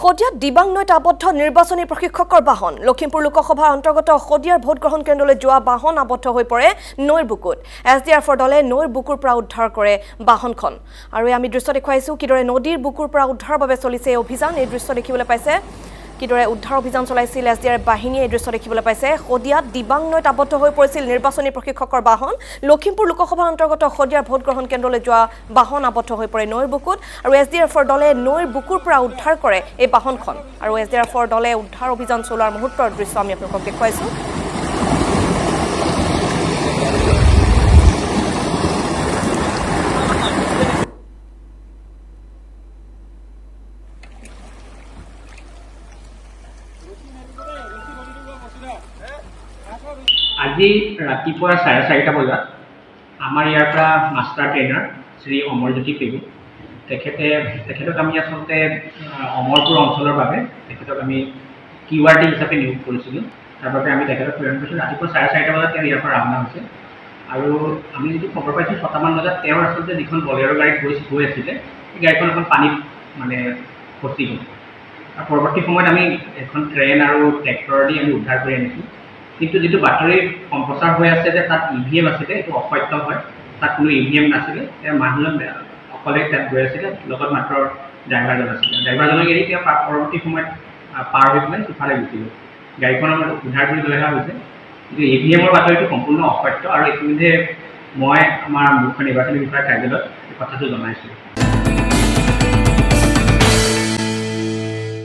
শদিয়াত দিবাং নৈত আবদ্ধ নিৰ্বাচনী প্ৰশিক্ষকৰ বাহন লখিমপুৰ লোকসভাৰ অন্তৰ্গত শদিয়াৰ ভোটগ্ৰহণ কেন্দ্ৰলৈ যোৱা বাহন আবদ্ধ হৈ পৰে নৈৰ বুকুত এছডিআৰএফৰ দলে নৈৰ বুকুৰ পৰা উদ্ধাৰ কৰে বাহনখন আৰু আমি দৃশ্য দেখুৱাইছো কিদৰে নদীৰ বুকুৰ পৰা উদ্ধাৰৰ বাবে চলিছে এই অভিযান এই দৃশ্য দেখিবলৈ পাইছে কিদৰে উদ্ধাৰ অভিযান চলাইছিল এছডিআৰএফ বাহিনীয়ে এই দৃশ্য দেখিবলৈ পাইছে শদিয়াত দিবাং নৈত আবদ্ধ হৈ পৰিছিল নিৰ্বাচনী প্ৰশিক্ষকৰ বাহন লখিমপুৰ লোকসভাৰ অন্তৰ্গত শদিয়াৰ ভোটগ্ৰহণ কেন্দ্ৰলৈ যোৱা বাহন আবদ্ধ হৈ পৰে নৈৰ বুকুত আৰু এছডিআৰএফৰ দলে নৈৰ বুকুৰ পৰা উদ্ধাৰ কৰে এই বাহনখন আৰু এছডিআৰএফৰ দলে উদ্ধাৰ অভিযান চলোৱাৰ মুহূৰ্তৰ দৃশ্য আমি আপোনালোকক দেখুৱাইছো আজি ৰাতিপুৱা 4:30 বজাত আমাৰ ইয়াৰ পৰা মাষ্টাৰ ট্ৰেইনাৰ শ্ৰী অমৰজ্যোতি পেগু তেখেতক আমি আচলতে অমৰপুৰ অঞ্চলৰ বাবে তেখেতক আমি কিউআৰটি হিচাপে নিয়োগ কৰিছিলোঁ তাৰ বাবে আমি তেখেতক প্ৰেৰণ কৰিছিলোঁ ৰাতিপুৱা 4:30 বজাত তেওঁ ইয়াৰ পৰা ৰাওনা হৈছে আৰু আমি যদি খবৰ পাইছোঁ 6টামান বজাত তেওঁৰ আচলতে যিখন বলেৰ' গাড়ীত গৈ আছিলে সেই গাড়ীখন এখন পানীত মানে ফচি গ'ল আৰু পৰৱৰ্তী সময়ত আমি এখন ট্ৰেইন আৰু ট্ৰেক্টৰ দি আমি উদ্ধাৰ কৰি আনিছোঁ কিন্তু যেটো বাতৰি সম্প্ৰচাৰ হৈ আছে যে তাত ইভিএম আছিলে এটো অসত্য হয় তাত কোনো ইভিএম নাছিলে মানুহজন অকলে তাত গৈ আছিলে লগত মাত্ৰ ড্ৰাইভাৰজন আছিলে ড্ৰাইভাৰজনক এৰি তেওঁ পৰৱৰ্তী সময়ত পাৰ হৈ পেলাই সিফালে গুচি গ'ল গাড়ীখন আমাৰ উদ্ধাৰ কৰি লৈ অহা হৈছে কিন্তু ইভিএমৰ বাতৰিটো সম্পূৰ্ণ অসত্য আৰু ইতিমধ্যে মই আমাৰ মুখ্য নিৰ্বাচনী বিষয়াৰ কাৰ্যালয়ত এই কথাটো জনাইছোঁ